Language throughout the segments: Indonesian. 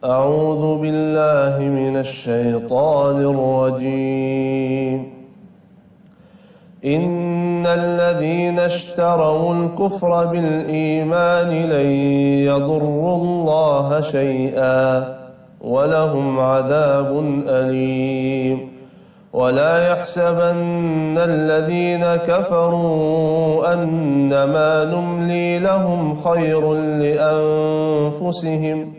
أعوذ بالله من الشيطان الرجيم إن الذين اشتروا الكفر بالإيمان لن يضروا الله شيئا ولهم عذاب أليم ولا يحسبن الذين كفروا أنما نملي لهم خير لأنفسهم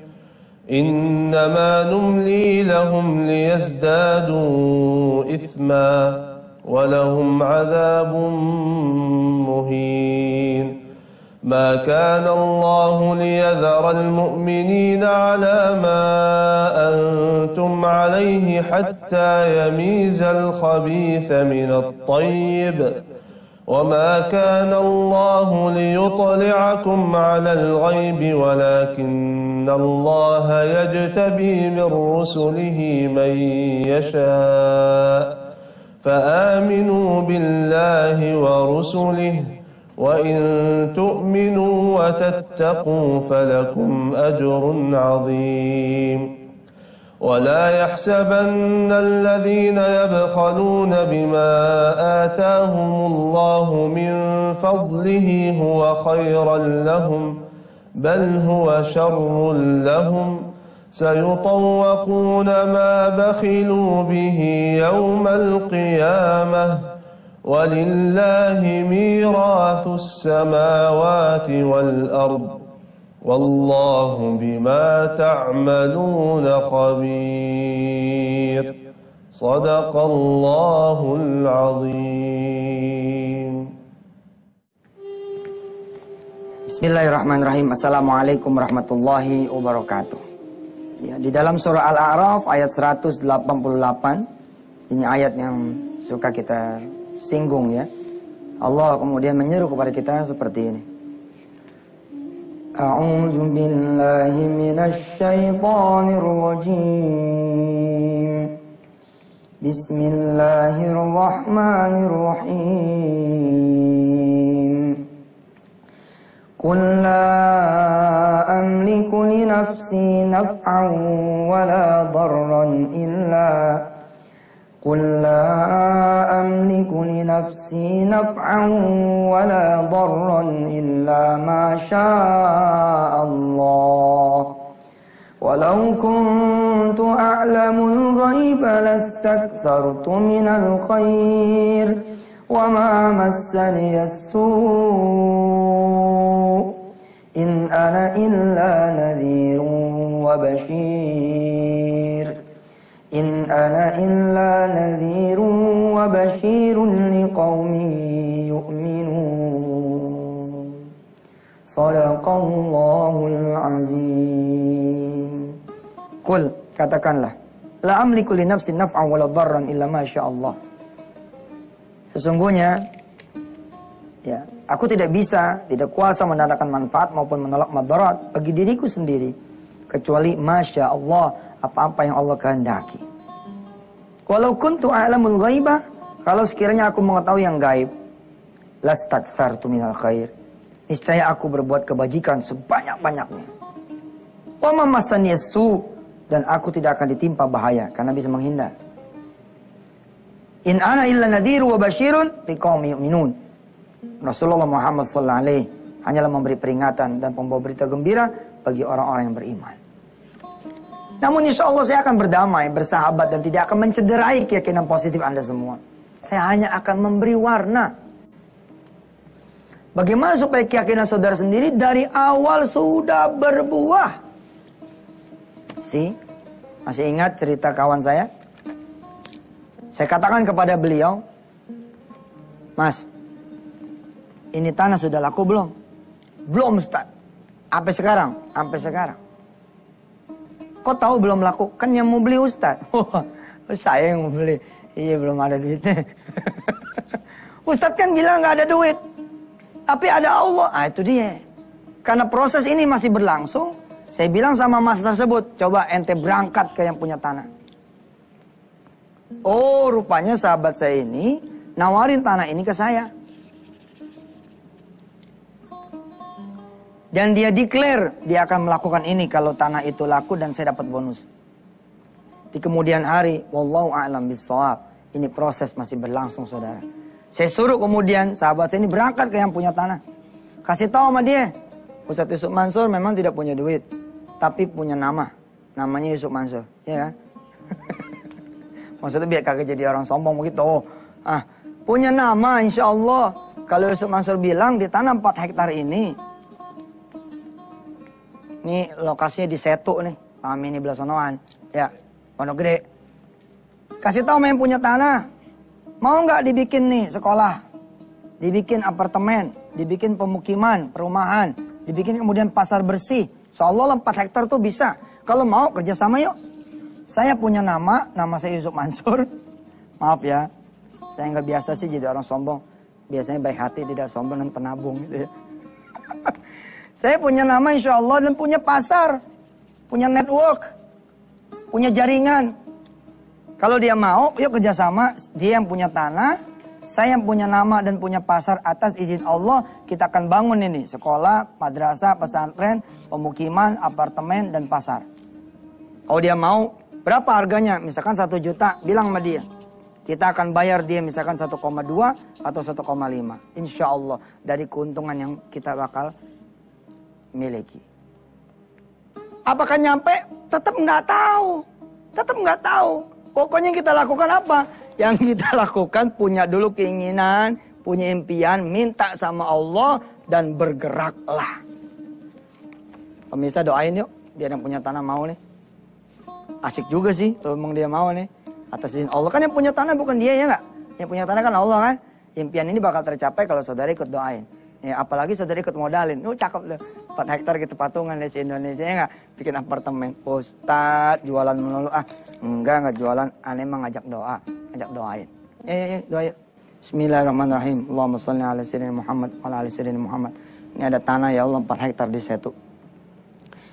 إنما نملي لهم ليزدادوا إثما ولهم عذاب مهين ما كان الله ليذر المؤمنين على ما أنتم عليه حتى يميز الخبيث من الطيب وما كان الله ليطلعكم على الغيب ولكن الله يجتبي من رسله من يشاء فآمنوا بالله ورسله وإن تؤمنوا وتتقوا فلكم أجر عظيم ولا يحسبن الذين يبخلون بما آتاهم الله من فضله هو خيرا لهم بل هو شر لهم سيطوقون ما بخلوا به يوم القيامة ولله ميراث السماوات والأرض والله بما تعملون خبير صدق الله العظيم. Bismillahirrahmanirrahim. Assalamualaikum warahmatullahi wabarakatuh. Ya, di dalam surah Al-A'raf ayat 188, ini ayat yang suka kita singgung ya. Allah kemudian menyeru kepada kita seperti ini. A'udzu billahi minasy syaithanir rajim. Bismillahirrahmanirrahim. Qul la amliku li nafsi naf'an wa la darran illa قل لا أملك لنفسي نفعا ولا ضرا إلا ما شاء الله ولو كنت أعلم الغيب لاستكثرت من الخير وما مسني السوء إن أنا إلا نذير وبشير إن أنا إلا نذير وبشير لقوم يؤمنون صدق Allahul Azim. Qul, katakanlah, la amliku li nafsi naf'an wa la dharran illa ma syaa Allah. Sesungguhnya ya, aku tidak bisa, tidak kuasa mendatangkan manfaat maupun menolak madarat bagi diriku sendiri kecuali masya Allah, apa-apa yang Allah kehendaki. Walau kuntu a'lamul ghaibah, kalau sekiranya aku mengetahui yang gaib, lastakthartu minal khair, niscaya aku berbuat kebajikan sebanyak-banyaknya. Wa ma massani su, dan aku tidak akan ditimpa bahaya karena bisa menghindar. In ana illa nadhiru wa basyirun liqaumin yu'minun. Rasulullah Muhammad sallallahu alaihi hanyalah memberi peringatan dan pembawa berita gembira bagi orang-orang yang beriman. Namun insya Allah saya akan berdamai, bersahabat dan tidak akan mencederai keyakinan positif Anda semua. Saya hanya akan memberi warna. Bagaimana supaya keyakinan saudara sendiri dari awal sudah berbuah? Masih ingat cerita kawan saya? Saya katakan kepada beliau, Mas, ini tanah sudah laku belum? Belum Ustaz. Sampai sekarang? Sampai sekarang. Kok tahu belum laku? Kan yang mau beli Ustaz. Saya yang mau beli. Iya, belum ada duitnya. Ustaz kan bilang gak ada duit. Tapi ada Allah. Ah, itu dia. Karena proses ini masih berlangsung, saya bilang sama mas tersebut, coba ente berangkat ke yang punya tanah. Oh, rupanya sahabat saya ini nawarin tanah ini ke saya. Dan dia declare dia akan melakukan ini kalau tanah itu laku dan saya dapat bonus. Di kemudian hari, wallahu a'lam bishawab. Ini proses masih berlangsung, saudara. Saya suruh kemudian sahabat saya ini berangkat ke yang punya tanah. Kasih tahu sama dia, Ustadz Yusuf Mansur memang tidak punya duit, tapi punya nama. Namanya Yusuf Mansur, ya kan? Maksudnya biar kagak jadi orang sombong begitu. Punya nama insya Allah. Kalau Yusuf Mansur bilang ditanam 4 hektar ini lokasinya di Setu nih, kami ini Belasonoan, ya, Pondok Gede. Kasih tahu yang punya tanah, mau nggak dibikin nih sekolah, dibikin apartemen, dibikin pemukiman, perumahan, dibikin kemudian pasar bersih. Seolah-olah 4 hektar tuh bisa. Kalau mau kerjasama yuk. Saya punya nama saya Yusuf Mansur. Maaf ya, saya nggak biasa sih jadi orang sombong. Biasanya baik hati, tidak sombong dan penabung gitu ya. Saya punya nama insya Allah dan punya pasar, punya network, punya jaringan. Kalau dia mau, yuk kerjasama. Dia yang punya tanah, saya yang punya nama dan punya pasar. Atas izin Allah, kita akan bangun ini sekolah, madrasah, pesantren, pemukiman, apartemen, dan pasar. Kalau dia mau, berapa harganya? Misalkan 1 juta, bilang sama dia. Kita akan bayar dia misalkan 1,2 atau 1,5. Insya Allah dari keuntungan yang kita bakal miliki. Apakah nyampe? Tetap nggak tahu. Tetap nggak tahu. Pokoknya kita lakukan apa? Yang kita lakukan punya dulu keinginan, punya impian, minta sama Allah dan bergeraklah. Pemirsa doain yuk, biar yang punya tanah mau nih. Asik juga sih kalau memang dia mau nih. Atas izin Allah, kan yang punya tanah bukan dia ya nggak? Yang punya tanah kan Allah kan? Impian ini bakal tercapai kalau saudara ikut doain. Ya, apalagi saudara ikut modalin. Cakep loh. 4 hektar gitu patungan di Indonesia ya nggak? Bikin apartemen. Ustadz jualan melulu. Enggak jualan. Aneh emang ngajak doa. Ngajak doain. Ya, doa yuk. Bismillahirrahmanirrahim. Allahumma sholli ala sayyidina Muhammad wa ala ali sayyidina Muhammad. Ini ada tanah ya Allah 4 hektar di Setu.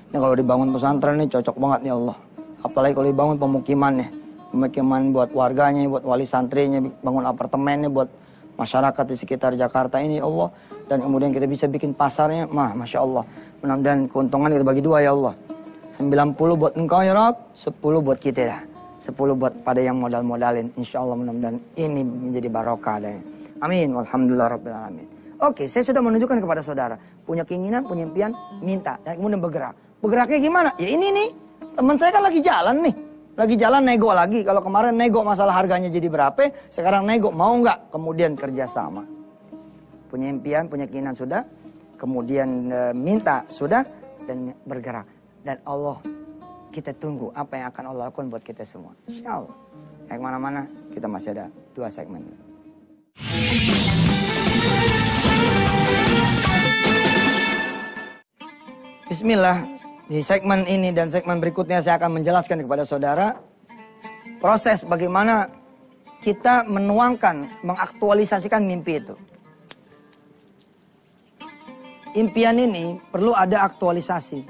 Ini kalau dibangun pesantren ini cocok banget ya Allah. Apalagi kalau dibangun pemukimannya. Pemukiman buat warganya, buat wali santrinya, bangun apartemennya buat masyarakat di sekitar Jakarta ini ya Allah. Dan kemudian kita bisa bikin pasarnya, Masya Allah. Mudah-mudahan keuntungan kita bagi 2 ya Allah. 90 buat engkau ya Rabb, 10 buat kita ya. 10 buat pada yang modal-modalin. Insya Allah mudah-mudahan ini menjadi barokah adanya. Amin. Walhamdulillah Rabbil Alamin. Oke, saya sudah menunjukkan kepada saudara. Punya keinginan, punya impian, minta. Dan kemudian bergerak. Bergeraknya gimana? Ya ini nih. Teman saya kan lagi jalan nih. Lagi jalan nego lagi. Kalau kemarin nego masalah harganya jadi berapa, sekarang nego mau nggak? Kemudian kerjasama. Punya impian, punya keinginan sudah. Kemudian minta sudah. Dan bergerak. Dan Allah, kita tunggu apa yang akan Allah lakukan buat kita semua. Insya Allah. Yang mana-mana, kita masih ada 2 segmen. Bismillah. Di segmen ini dan segmen berikutnya saya akan menjelaskan kepada saudara proses bagaimana kita menuangkan, mengaktualisasikan mimpi itu. Impian ini perlu ada aktualisasi.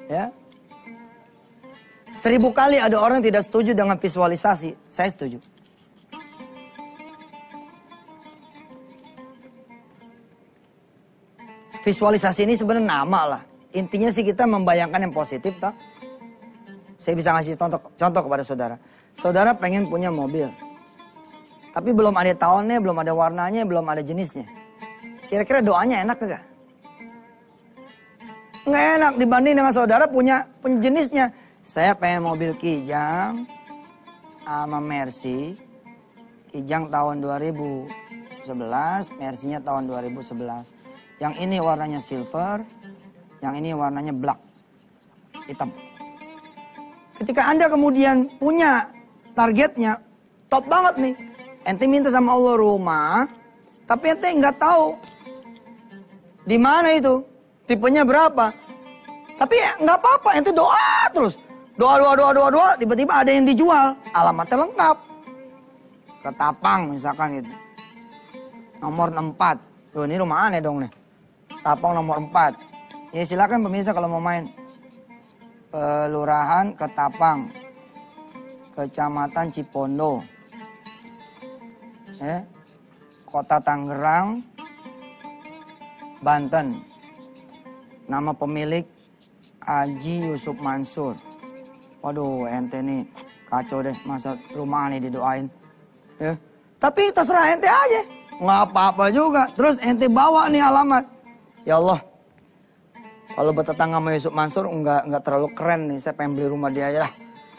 Ya. 1000 kali ada orang yang tidak setuju dengan visualisasi, saya setuju. Visualisasi ini sebenarnya nama lah. Intinya sih kita membayangkan yang positif toh. Saya bisa ngasih contoh kepada saudara. Saudara pengen punya mobil. Tapi belum ada tahunnya, belum ada warnanya, belum ada jenisnya. Kira-kira doanya enak enggak? Enggak enak dibanding dengan saudara punya jenisnya. Saya pengen mobil Kijang sama Mercy. Kijang tahun 2011, Mercy-nya tahun 2011. Yang ini warnanya silver, yang ini warnanya black, hitam. Ketika Anda kemudian punya targetnya, top banget nih. Ente minta sama Allah rumah, tapi ente nggak tahu di mana itu, tipenya berapa. Tapi ya nggak apa-apa, ente doa terus. Doa, tiba-tiba ada yang dijual, alamatnya lengkap. Ketapang misalkan gitu. Nomor 4. Loh ini rumah aneh dong nih. Tapang nomor 4. Ya silakan pemirsa kalau mau main. Kelurahan Ketapang, Kecamatan Cipondo, Kota Tangerang, Banten. Nama pemilik Haji Yusuf Mansur. Waduh, ente nih kacau deh, masa rumah nih didoain. Ya. Tapi terserah ente aja, nggak apa-apa juga. Terus ente bawa nih alamat. Ya Allah, kalau bertetangga sama Yusuf Mansur nggak terlalu keren nih, saya pengen beli rumah dia aja lah.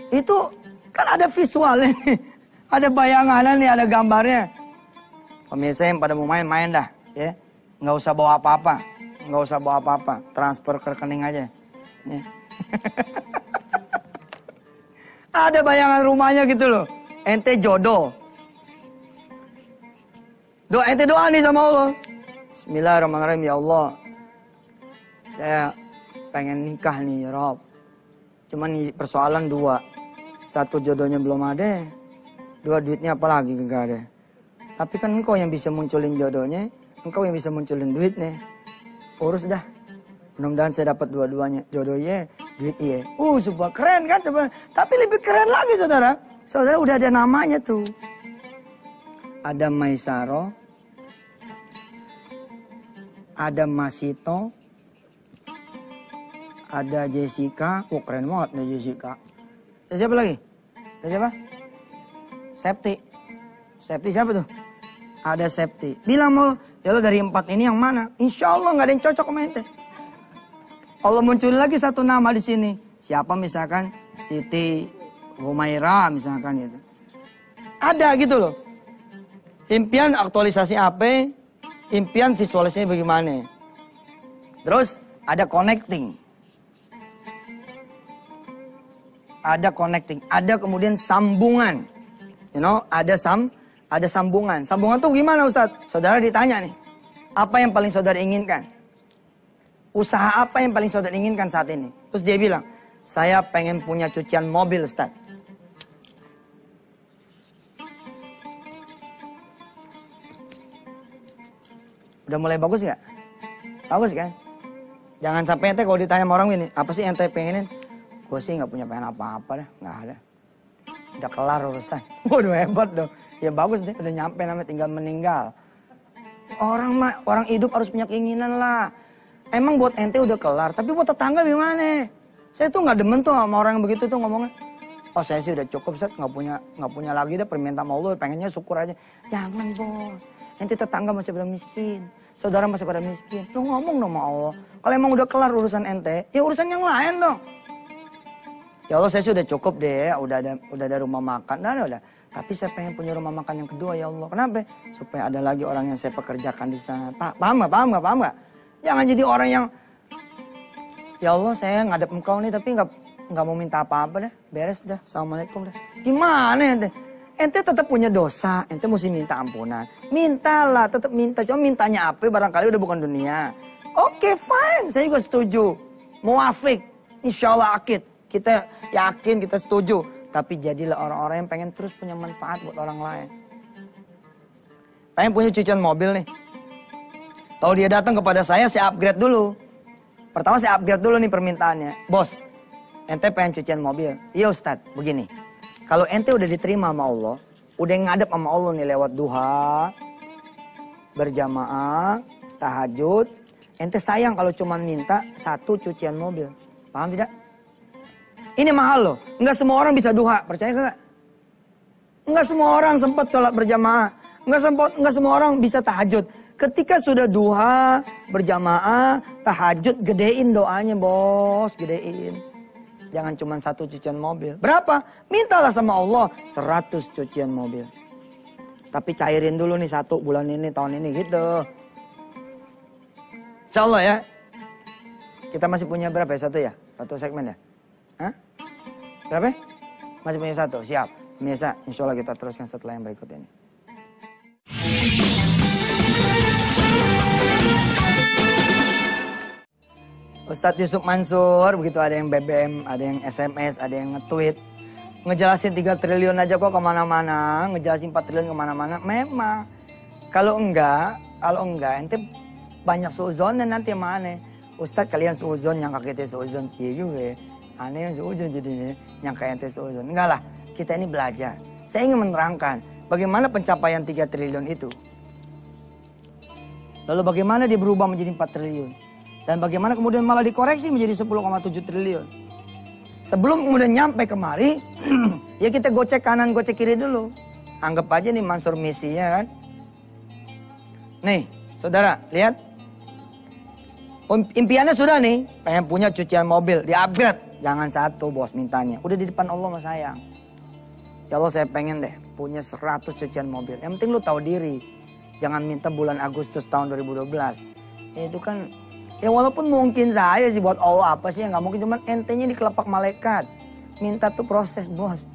Itu kan ada visualnya nih, ada bayangannya nih, ada gambarnya. Pemirsa yang pada mau main dah, ya, nggak usah bawa apa-apa, nggak usah bawa apa-apa, transfer ke rekening aja. Ya. Ada bayangan rumahnya gitu loh. Ente jodoh. Ente doa nih sama Allah. Bismillahirrahmanirrahim. Ya Allah, saya pengen nikah nih ya Rob. Cuman nih persoalan dua. Satu, jodohnya belum ada. Dua, duitnya apalagi gak ada. Tapi kan engkau yang bisa munculin jodohnya. Engkau yang bisa munculin duitnya. Urus dah. Mudah-mudahan saya dapat dua-duanya. Jodohnya, duit iya. Super keren kan sebenarnya. Tapi lebih keren lagi saudara. Saudara udah ada namanya tuh. Ada Maisaro. Ada Masito. Ada Jessica. Keren banget nih Jessica. Ada siapa lagi? Ada siapa? Septi. Septi siapa tuh? Ada Septi. Bilang mau, ya lo dari 4 ini yang mana? Insya Allah nggak ada yang cocok sama ente. Allah muncul lagi satu nama di sini. Siapa misalkan? Siti Humaira misalkan gitu. Ada gitu loh. Impian aktualisasi apa? Impian visualisasinya bagaimana? Terus ada connecting. Ada connecting, ada kemudian sambungan. You know, ada sambungan. Sambungan tuh gimana Ustadz? Saudara ditanya nih. Apa yang paling saudara inginkan? Usaha apa yang paling saudara inginkan saat ini? Terus dia bilang, saya pengen punya cucian mobil Ustadz. Udah mulai bagus gak? Bagus kan? Jangan sampai ente kalau ditanya sama orang ini, apa sih ente pengenin? Gue sih gak punya pengen apa-apa dah, gak ada. Udah kelar urusan. Waduh hebat dong. Ya bagus deh, udah nyampe namanya tinggal meninggal. Orang hidup harus punya keinginan lah. Emang buat ente udah kelar, tapi buat tetangga gimana? Saya tuh nggak demen tuh sama orang yang begitu tuh ngomongnya. Oh saya sih udah cukup Ustaz, nggak punya lagi dah, permintaan sama Allah, pengennya syukur aja. Jangan bos, ente tetangga masih pada miskin, saudara masih pada miskin. Lu ngomong dong sama Allah. Kalau emang udah kelar urusan ente, ya urusan yang lain dong. Ya Allah saya sih udah cukup deh, udah ada rumah makan, udah. Tapi saya pengen punya rumah makan yang kedua ya Allah. Kenapa? Supaya ada lagi orang yang saya pekerjakan di sana. Paham nggak? Jangan jadi orang yang, ya Allah saya ngadep engkau nih tapi nggak mau minta apa-apa deh. Beres dah, assalamualaikum dah. Gimana ente? Ente tetap punya dosa, ente mesti minta ampunan. Mintalah, tetap minta. Cuma mintanya apa barangkali udah bukan dunia. Oke, fine, saya juga setuju. Muafik, insya Allah akid. Kita yakin, kita setuju. Tapi jadilah orang-orang yang pengen terus punya manfaat buat orang lain. Pengen punya cucian mobil nih. Kalau dia datang kepada saya upgrade dulu. Pertama saya upgrade dulu nih permintaannya. Bos, ente pengen cucian mobil. Iya Ustadz, begini. Kalau ente udah diterima sama Allah, udah ngadep sama Allah nih lewat duha, berjamaah, tahajud. Ente sayang kalau cuma minta 1 cucian mobil. Paham tidak? Ini mahal loh. Nggak semua orang bisa duha, percaya nggak? Nggak semua orang sempat sholat berjamaah. Nggak semua orang bisa tahajud. Ketika sudah duha, berjamaah, tahajud, gedein doanya bos, gedein. Jangan cuma 1 cucian mobil. Berapa? Mintalah sama Allah 100 cucian mobil. Tapi cairin dulu nih 1 bulan ini, tahun ini gitu. Insya Allah ya. Kita masih punya berapa ya? 1 ya? 1 segmen ya? Hah? Berapa? Masih punya 1, siap. Biasa, insya Allah kita teruskan setelah yang berikut ini. Ustadz Yusuf Mansur, begitu ada yang BBM, ada yang SMS, ada yang nge-tweet. Ngejelasin 3 triliun aja kok kemana-mana, ngejelasin 4 triliun kemana-mana. Memang, kalau enggak, ente banyak suuzon dan nanti mana. Ustadz kalian suuzon, nyangka kita suuzon. Iya juga, aneh yang suuzon jadinya, nyangka ente suuzon. Enggak lah, kita ini belajar. Saya ingin menerangkan bagaimana pencapaian 3 triliun itu. Lalu bagaimana dia berubah menjadi 4 triliun? Dan bagaimana kemudian malah dikoreksi menjadi 10,7 triliun? Sebelum kemudian nyampe kemari, ya kita gocek kanan, gocek kiri dulu. Anggap aja nih Mansur misinya kan. Nih, saudara, lihat. Impiannya sudah nih, pengen punya cucian mobil, di-upgrade. Jangan satu bos mintanya, udah di depan Allah sama sayang. Ya Allah saya pengen deh punya 100 cucian mobil. Yang penting lu tahu diri. Jangan minta bulan Agustus tahun 2012. Itu kan, ya walaupun mungkin saya sih buat Allah apa sih yang gak mungkin. Cuman entenya di kelepak malaikat. Minta tuh proses bos.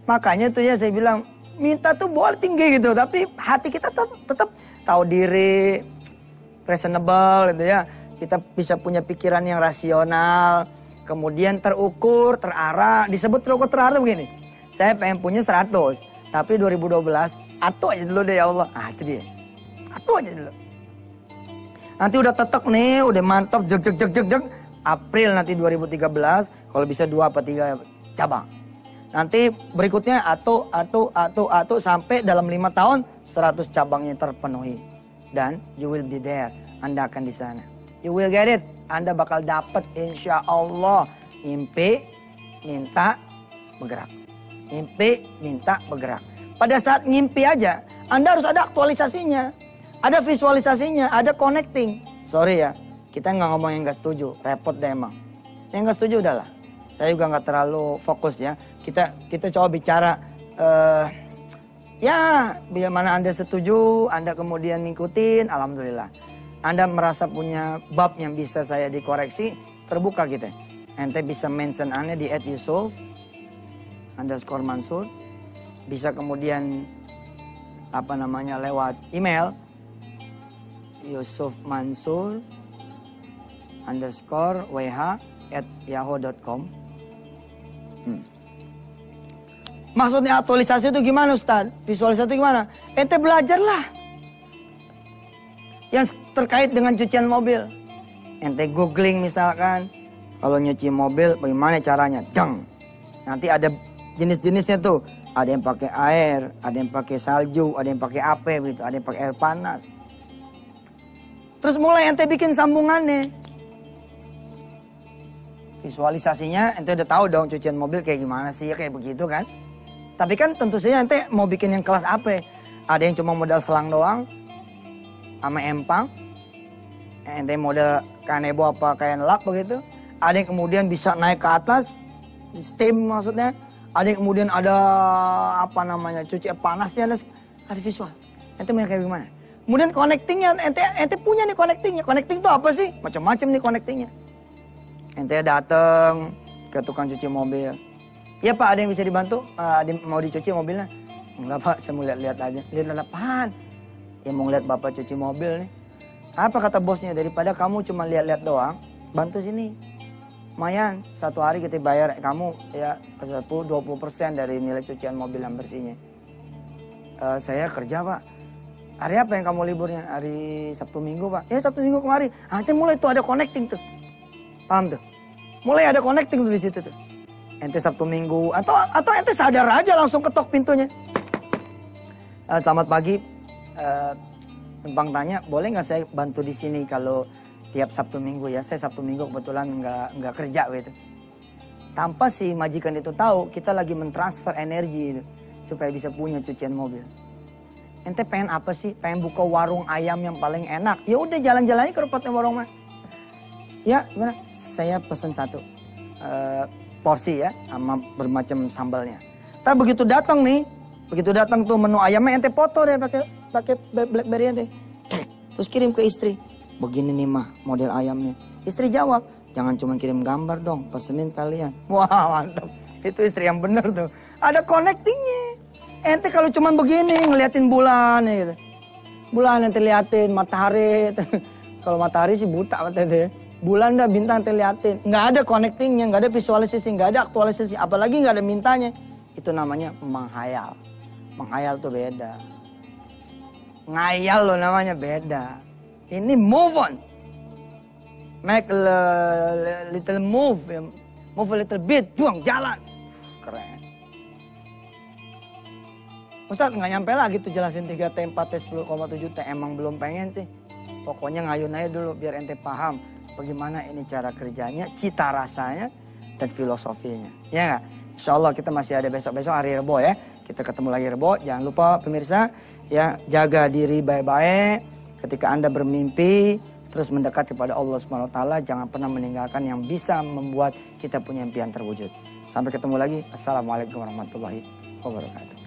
Makanya tuh ya saya bilang, minta tuh boleh tinggi gitu. Tapi hati kita tetap tahu diri, reasonable gitu ya. Kita bisa punya pikiran yang rasional. Kemudian terukur, terarah. Disebut terukur, terarah begini. Saya pengen punya 100. Tapi 2012, atur aja dulu deh ya Allah. Itu dia. Atur aja dulu. Nanti udah tetek nih, udah mantap. Jeg. April nanti 2013. Kalau bisa 2 apa 3 cabang. Nanti berikutnya atu sampai dalam 5 tahun 100 cabangnya terpenuhi. Dan you will be there. Anda akan di sana. You will get it. Anda bakal dapat insya Allah. Mimpi, minta, bergerak. Mimpi, minta, bergerak. Pada saat ngimpi aja, Anda harus ada aktualisasinya. Ada visualisasinya, ada connecting. Sorry ya, kita nggak ngomong yang nggak setuju. Repot deh emang. Yang nggak setuju udahlah. Saya juga nggak terlalu fokus ya. Kita coba bicara. Ya, bila mana Anda setuju, Anda kemudian ngikutin, alhamdulillah. Anda merasa punya bab yang bisa saya dikoreksi, terbuka kita. Ente bisa mention Anda di @yusuf_mansur. Bisa kemudian lewat email yusufmansur_wh@yahoo.com. Maksudnya aktualisasi itu gimana Ustaz? Visualisasi itu gimana? Ente belajarlah yang terkait dengan cucian mobil. Ente googling misalkan, kalau nyuci mobil bagaimana caranya? Nanti ada jenis-jenisnya tuh. Ada yang pakai air, ada yang pakai salju, ada yang pakai apa gitu, ada yang pakai air panas. Terus mulai ente bikin sambungannya. Visualisasinya ente udah tahu dong cucian mobil kayak gimana sih, kayak begitu kan. Tapi kan tentu saja ente mau bikin yang kelas apa? Ada yang cuma modal selang doang sama empang. Ente model kanebo apa kayak lak begitu. Ada yang kemudian bisa naik ke atas, steam maksudnya. Ada yang kemudian ada cuci panasnya, ada visual. Ente mau kayak gimana? Kemudian connectingnya, ente punya nih connectingnya. Connecting itu apa sih? Macam-macam nih connectingnya. Ente datang ke tukang cuci mobil. Ya Pak, ada yang bisa dibantu? Ada yang mau dicuci mobilnya? Enggak Pak, saya mau lihat-lihat aja. Lihat apaan? Ya mau lihat Bapak cuci mobil nih. Apa kata bosnya? Daripada kamu cuma lihat-lihat doang, bantu sini. Lumayan, 1 hari kita bayar kamu ya 10-20% dari nilai cucian mobil yang bersihnya. Saya kerja Pak. Hari apa yang kamu liburnya? Hari Sabtu Minggu Pak. Ya Sabtu Minggu kemarin. Nanti mulai tuh ada connecting tuh. Paham tuh? Mulai ada connecting tuh di situ tuh. Ente Sabtu Minggu atau ente sadar aja langsung ketok pintunya. Selamat pagi. Numpang tanya, boleh nggak saya bantu di sini kalau tiap Sabtu Minggu ya? Saya Sabtu Minggu kebetulan nggak kerja gitu. Tanpa si majikan itu tahu, kita lagi mentransfer energi itu supaya bisa punya cucian mobil. Ente pengen apa sih? Pengen buka warung ayam yang paling enak? Ya udah jalan-jalan aja ke tempatnya warung mah. Ya gimana? Saya pesen 1 porsi ya, sama bermacam sambalnya. Ntar begitu datang nih, tuh menu ayamnya ente foto deh pakai BlackBerry ente. Terus kirim ke istri. Begini nih mah model ayamnya. Istri jawab, jangan cuma kirim gambar dong, pesenin kalian. Wah mantap, itu istri yang bener tuh. Ada connectingnya. Ente kalau cuma begini ngeliatin bulan ya gitu. Bulan ente liatin, matahari. Kalau matahari sih buta ente. Bulan dah bintang ente liatin. Nggak ada connectingnya, nggak ada visualisasi, nggak ada aktualisasi. Apalagi nggak ada mintanya. Itu namanya menghayal. Menghayal tuh beda. Ngayal loh namanya beda. Ini move on. Make a little move. Move a little bit. Juang jalan. Keren. Ustadz nggak nyampe lagi tuh jelasin 3T, 4T, 10,7T. Emang belum pengen sih. Pokoknya ngayun aja dulu biar ente paham bagaimana ini cara kerjanya, cita rasanya, dan filosofinya. Ya nggak? Insya Allah kita masih ada besok-besok hari Rebo ya. Kita ketemu lagi Rebo. Jangan lupa pemirsa ya, jaga diri baik-baik. Ketika Anda bermimpi terus mendekat kepada Allah Subhanahu wa taala, jangan pernah meninggalkan yang bisa membuat kita punya impian terwujud. Sampai ketemu lagi. Assalamualaikum warahmatullahi wabarakatuh.